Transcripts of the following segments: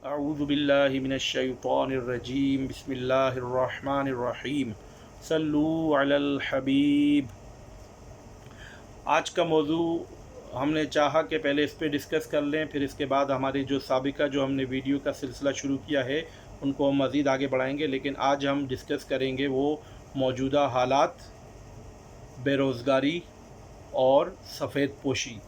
अऊज़ु बिल्लाहि मिनश्शैतानिर्रजीम बिस्मिल्लाहिर्रहमानिर्रहीम सल्लू अलल हबीब। आज का मौजू हमने चाहा कि पहले इस पे डिस्कस कर लें, फिर इसके बाद हमारी जो साबिका जो हमने वीडियो का सिलसिला शुरू किया है उनको हम मज़ीद आगे बढ़ाएंगे। लेकिन आज हम डिस्कस करेंगे वो मौजूदा हालात, बेरोज़गारी और सफ़ेद पोशी।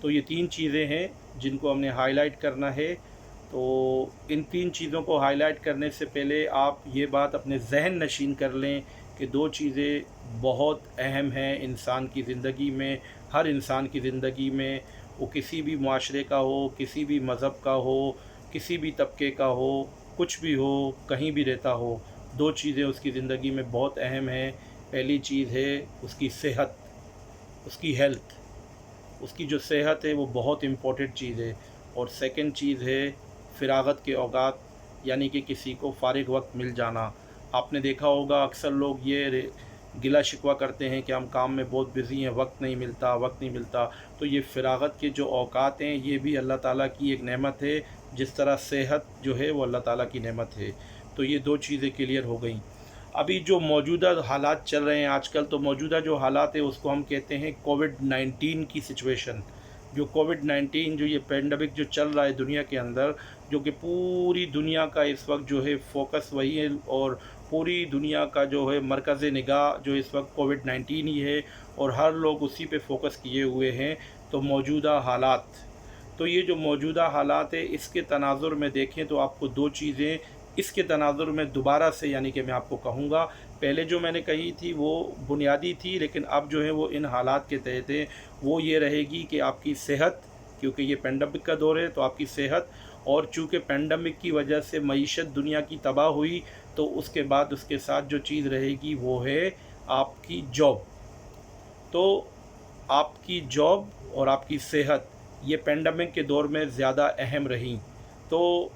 तो ये तीन चीज़ें हैं जिनको हमने हाईलाइट करना है। तो इन तीन चीज़ों को हाईलाइट करने से पहले आप ये बात अपने जहन नशीन कर लें कि दो चीज़ें बहुत अहम हैं इंसान की ज़िंदगी में, हर इंसान की ज़िंदगी में, वो किसी भी माशरे का हो, किसी भी मज़हब का हो, किसी भी तबके का हो, कुछ भी हो, कहीं भी रहता हो, दो चीज़ें उसकी ज़िंदगी में बहुत अहम हैं। पहली चीज़ है उसकी सेहत, उसकी हेल्थ, उसकी जो सेहत है वो बहुत इम्पोर्टेंट चीज़ है। और सेकंड चीज़ है फ़रागत के औकात, यानी कि किसी को फ़ारिग वक्त मिल जाना। आपने देखा होगा अक्सर लोग ये गिला शिकवा करते हैं कि हम काम में बहुत बिज़ी हैं, वक्त नहीं मिलता, वक्त नहीं मिलता। तो ये फ़रागत के जो औकात हैं ये भी अल्लाह ताला की एक नेमत है, जिस तरह सेहत जो है वो अल्लाह ताला की नेमत है। तो ये दो चीज़ें क्लियर हो गई। अभी जो मौजूदा हालात चल रहे हैं आजकल, तो मौजूदा जो हालात है उसको हम कहते हैं कोविड-19 की सिचुएशन। जो कोविड-19 जो ये पेंडेमिक जो चल रहा है दुनिया के अंदर, जो कि पूरी दुनिया का इस वक्त जो है फोकस वही है, और पूरी दुनिया का जो है मरकज़ निगाह जो इस वक्त कोविड-19 ही है, और हर लोग उसी पे फोकस किए हुए हैं। तो मौजूदा हालात, तो ये जो मौजूदा हालात है इसके तनाजुर में देखें तो आपको दो चीज़ें इसके तनाजुर में दोबारा से, यानी कि मैं आपको कहूँगा, पहले जो मैंने कही थी वो बुनियादी थी, लेकिन अब जो है वो इन हालात के तहत है। वो ये रहेगी कि आपकी सेहत, क्योंकि ये पेंडेमिक का दौर है, तो आपकी सेहत, और चूँकि पेंडेमिक की वजह से मईशत दुनिया की तबाह हुई, तो उसके बाद उसके साथ जो चीज़ रहेगी वो है आपकी जॉब। तो आपकी जॉब और आपकी सेहत ये पेंडेमिक के दौर में ज़्यादा अहम रही। तो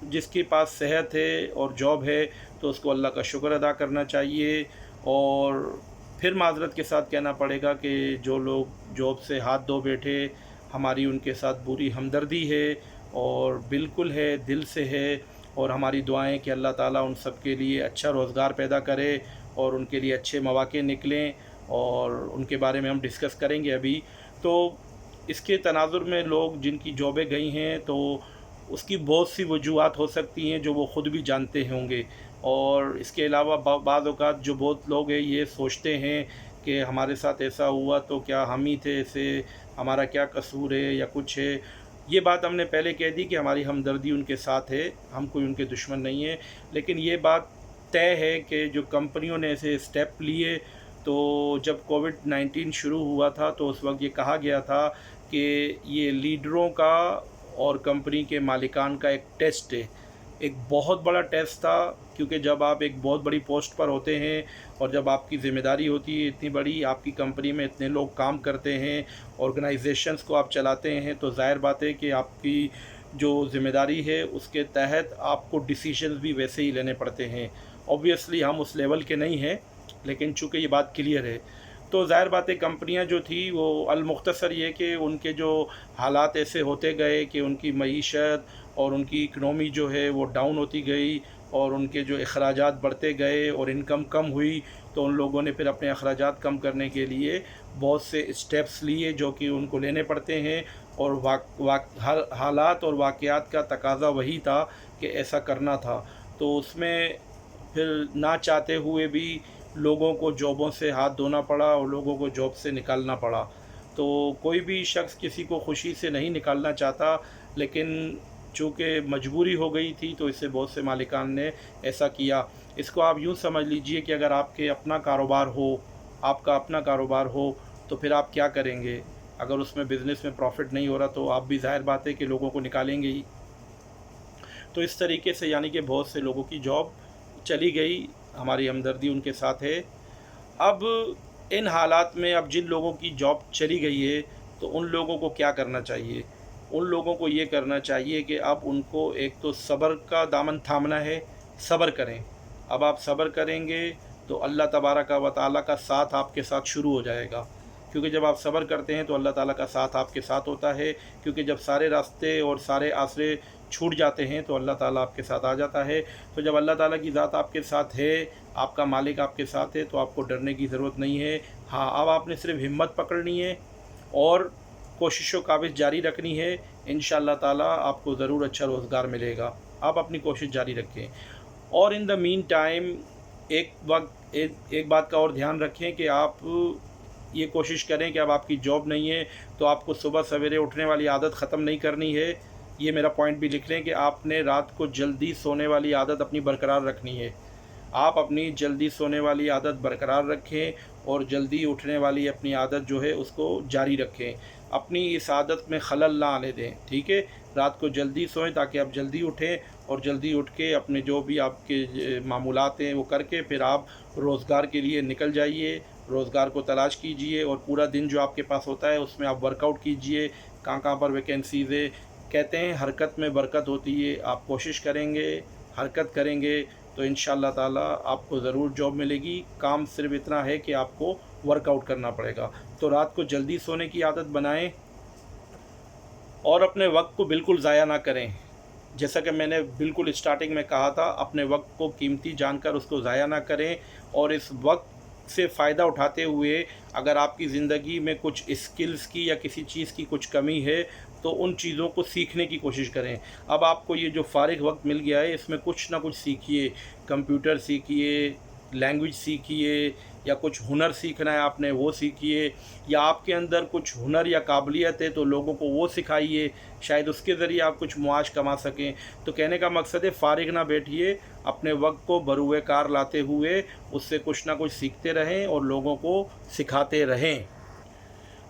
जिसके पास सेहत है और जॉब है तो उसको अल्लाह का शुक्र अदा करना चाहिए। और फिर माज़रत के साथ कहना पड़ेगा कि जो लोग जॉब से हाथ धो बैठे, हमारी उनके साथ बुरी हमदर्दी है, और बिल्कुल है, दिल से है। और हमारी दुआएं कि अल्लाह ताला उन सब के लिए अच्छा रोज़गार पैदा करे और उनके लिए अच्छे मौक़े निकलें, और उनके बारे में हम डिस्कस करेंगे अभी। तो इसके तनाजुर में लोग जिनकी जॉबें गई हैं तो उसकी बहुत सी वजूहात हो सकती हैं जो वो ख़ुद भी जानते होंगे। और इसके अलावा बाज़ औक़ात जो बहुत लोग हैं ये सोचते हैं कि हमारे साथ ऐसा हुआ तो क्या हम ही थे ऐसे, हमारा क्या कसूर है या कुछ है। ये बात हमने पहले कह दी कि हमारी हमदर्दी उनके साथ है, हम कोई उनके दुश्मन नहीं हैं। लेकिन ये बात तय है कि जो कंपनियों ने ऐसे स्टेप लिए, तो जब कोविड-19 शुरू हुआ था तो उस वक्त ये कहा गया था कि ये लीडरों का और कंपनी के मालिकान का एक टेस्ट है, एक बहुत बड़ा टेस्ट था। क्योंकि जब आप एक बहुत बड़ी पोस्ट पर होते हैं और जब आपकी ज़िम्मेदारी होती है इतनी बड़ी, आपकी कंपनी में इतने लोग काम करते हैं, ऑर्गेनाइजेशंस को आप चलाते हैं, तो ज़ाहिर बात है कि आपकी जो ज़िम्मेदारी है उसके तहत आपको डिसीजंस भी वैसे ही लेने पड़ते हैं। ऑब्वियसली हम उस लेवल के नहीं हैं, लेकिन चूँकि ये बात क्लियर है, तो ज़ाहिर बात है कंपनियां जो थी वो अलमुख्तसर ये कि उनके जो हालात ऐसे होते गए कि उनकी मईशत और उनकी इकनॉमी जो है वो डाउन होती गई, और उनके जो अखराजात बढ़ते गए और इनकम कम हुई। तो उन लोगों ने फिर अपने अखराजात कम करने के लिए बहुत से स्टेप्स लिए जो कि उनको लेने पड़ते हैं। और हालात और वाक़यात का तकाज़ा वही था कि ऐसा करना था। तो उसमें फिर ना चाहते हुए भी लोगों को जॉबों से हाथ धोना पड़ा और लोगों को जॉब से निकालना पड़ा। तो कोई भी शख्स किसी को खुशी से नहीं निकालना चाहता, लेकिन चूँकि मजबूरी हो गई थी तो इससे बहुत से मालिकान ने ऐसा किया। इसको आप यूँ समझ लीजिए कि अगर आपके अपना कारोबार हो, आपका अपना कारोबार हो, तो फिर आप क्या करेंगे? अगर उसमें बिज़नेस में प्रॉफिट नहीं हो रहा तो आप भी ज़ाहिर बात है कि लोगों को निकालेंगे ही। तो इस तरीके से यानी कि बहुत से लोगों की जॉब चली गई, हमारी हमदर्दी उनके साथ है। अब इन हालात में अब जिन लोगों की जॉब चली गई है तो उन लोगों को क्या करना चाहिए? उन लोगों को ये करना चाहिए कि अब उनको एक तो सब्र का दामन थामना है, सब्र करें। अब आप सब्र करेंगे तो अल्लाह तबारक व तआला का साथ आपके साथ शुरू हो जाएगा। क्योंकि जब आप सब्र करते हैं तो अल्लाह ताला का साथ आपके साथ होता है। क्योंकि जब सारे रास्ते और सारे आसरे چھوٹ جاتے ہیں تو اللہ تعالیٰ آپ کے ساتھ آ جاتا ہے۔ تو جب اللہ تعالیٰ کی ذات آپ کے ساتھ ہے، آپ کا مالک آپ کے ساتھ ہے، تو آپ کو ڈرنے کی ضرورت نہیں ہے۔ ہاں، اب آپ نے صرف ہمت پکڑنی ہے اور کوشش و کاوش جاری رکھنی ہے۔ انشاءاللہ تعالیٰ آپ کو ضرور اچھا روزگار ملے گا۔ آپ اپنی کوشش جاری رکھیں، اور ان دا مین ٹائم ایک بات کا اور دھیان رکھیں کہ آپ یہ کوشش کریں کہ اب آپ کی جاب نہیں ہے تو آپ کو صبح سویرے اٹھنے والی عادت ختم نہیں کرنی ہے۔ یہ میرا پوائنٹ بھی لکھ لیں کہ آپ نے رات کو جلدی سونے والی عادت اپنی برقرار رکھنی ہے۔ آپ اپنی جلدی سونے والی عادت برقرار رکھیں اور جلدی اٹھنے والی اپنی عادت جو ہے اس کو جاری رکھیں۔ اپنی اس عادت میں خلل نہ آنے دیں، ٹھیک ہے؟ رات کو جلدی سوئیں تاکہ آپ جلدی اٹھیں، اور جلدی اٹھ کے اپنے جو بھی آپ کے معمولات ہیں وہ کر کے پھر آپ روزگار کے لیے نکل جائیے، روزگار کو تلاش کیجئے، اور پورا دن جو آپ کے پاس ہوتا ہے اس میں آپ ورک آؤٹ کیجئے، کہاں پر ویکینسیز ہے۔ کہتے ہیں حرکت میں برکت ہوتی ہے، آپ کوشش کریں گے، حرکت کریں گے تو انشاءاللہ تعالیٰ آپ کو ضرور جاب ملے گی۔ کام صرف اتنا ہے کہ آپ کو ورک آؤٹ کرنا پڑے گا۔ تو رات کو جلدی سونے کی عادت بنائیں، اور اپنے وقت کو بالکل ضائع نہ کریں۔ جیسا کہ میں نے بالکل اسٹارٹنگ میں کہا تھا، اپنے وقت کو قیمتی جان کر اس کو ضائع نہ کریں، اور اس وقت سے فائدہ اٹھاتے ہوئے اگر آپ کی زندگی میں کچھ اسکلز کی یا کسی چیز کی کچھ کمی ہے تو ان چیزوں کو سیکھنے کی کوشش کریں۔ اب آپ کو یہ جو فارغ وقت مل گیا ہے اس میں کچھ نہ کچھ سیکھیے، کمپیوٹر سیکھیے، لینگویج سیکھیے، یا کچھ ہنر سیکھنا ہے آپ نے وہ سیکھیے، یا آپ کے اندر کچھ ہنر یا قابلیت ہے تو لوگوں کو وہ سکھائیے، شاید اس کے ذریعے آپ کچھ معاش کما سکیں۔ تو کہنے کا مقصد ہے فارغ نہ بیٹھیے، اپنے وقت کو بروئے کار لاتے ہوئے اس سے کچھ نہ کچھ سیکھتے رہیں اور لوگوں کو سکھاتے رہیں۔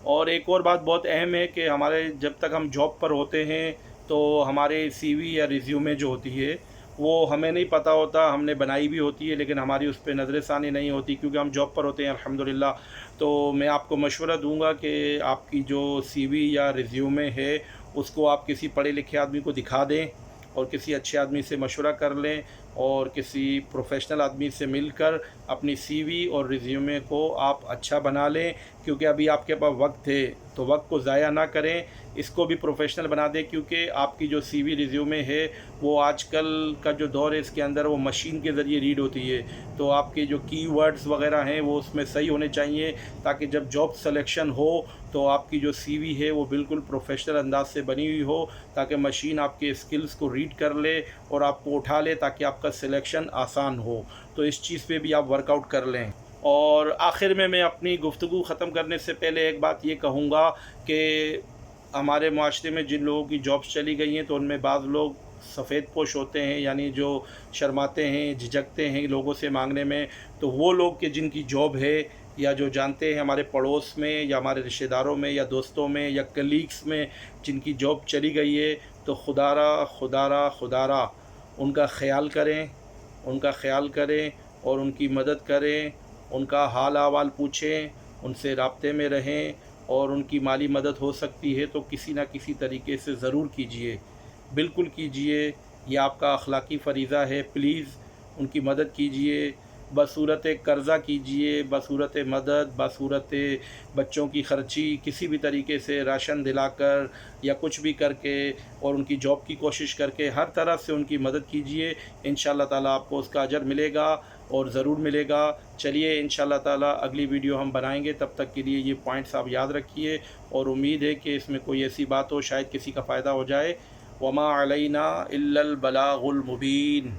اور ایک اور بات بہت اہم ہے کہ ہمارے جب تک ہم جاب پر ہوتے ہیں تو ہمارے سی وی یا ریزیومے جو ہوتی ہے وہ ہمیں نہیں پتہ ہوتا، ہم نے بنائی بھی ہوتی ہے لیکن ہماری اس پہ نظر ثانی نہیں ہوتی کیونکہ ہم جاب پر ہوتے ہیں الحمدللہ۔ تو میں آپ کو مشورہ دوں گا کہ آپ کی جو سی وی یا ریزیومے ہے اس کو آپ کسی پڑھے لکھے آدمی کو دکھا دیں، اور کسی اچھے آدمی سے مشورہ کر لیں، اور کسی پروفیشنل آدمی سے مل کر اپنی سی وی اور ریزیومے کو آپ اچھا بنا لیں، کیونکہ ابھی آپ کے پاس وقت ہے تو وقت کو ضائع نہ کریں، اس کو بھی پروفیشنل بنا دیں، کیونکہ آپ کی جو سی وی ریزیومے ہے وہ آج کل کا جو دور ہے اس کے اندر وہ مشین کے ذریعے ریڈ ہوتی ہے، تو آپ کے جو کی ورڈز وغیرہ ہیں وہ اس میں صحیح ہونے چاہیے تاکہ جب جاب سلیکشن ہو تو آپ کی جو سی وی ہے وہ بالکل پروفیشنل انداز سے بنی ہوئی ہو، تاکہ مشین آپ کے اسکلز کو ریڈ کر لے اور آپ کو اٹھا لے تاکہ آپ کا سلیکشن آسان ہو۔ تو اس چیز پہ بھی آپ ورک آؤٹ کر لیں۔ اور آخر میں اپنی گفتگو ختم کرنے سے پہلے ایک بات یہ کہوں گا کہ ہمارے معاشرے میں جن لوگوں کی جابس چلی گئی ہیں تو ان میں بعض لوگ سفید پوش ہوتے ہیں، یعنی جو شرماتے ہیں، جھجکتے ہیں لوگوں سے مانگنے میں، تو وہ لوگ کہ جن کی جاب ہے یا جو جانتے ہیں ہمارے پڑوس میں یا ہمارے رشتہ داروں میں یا دوستوں میں یا کلیگس میں جن کی جاب چلی گئی ہے، تو خدا را ان کا خیال کریں اور ان کی مدد کریں، ان کا حال احوال پوچھیں، ان سے رابطے میں رہیں، اور ان کی مالی مدد ہو سکتی ہے تو کسی نہ کسی طریقے سے ضرور کیجیے، بالکل کیجیے، یہ آپ کا اخلاقی فریضہ ہے۔ پلیز ان کی مدد کیجیے، بصورت قرضہ کیجیے، بصورت مدد، بصورت بچوں کی خرچی، کسی بھی طریقے سے راشن دلا کر یا کچھ بھی کر کے، اور ان کی جاب کی کوشش کر کے ہر طرح سے ان کی مدد کیجیے۔ انشاءاللہ تعالیٰ آپ کو اس کا اجر ملے گا اور ضرور ملے گا۔ چلیے انشاءاللہ تعالیٰ اگلی ویڈیو ہم بنائیں گے، تب تک کے لیے یہ پوائنٹس آپ یاد رکھیے، اور امید ہے کہ اس میں کوئی ایسی بات ہو شاید کسی کا فائدہ ہو جائے۔ وما علینا الا البلاغ المبین۔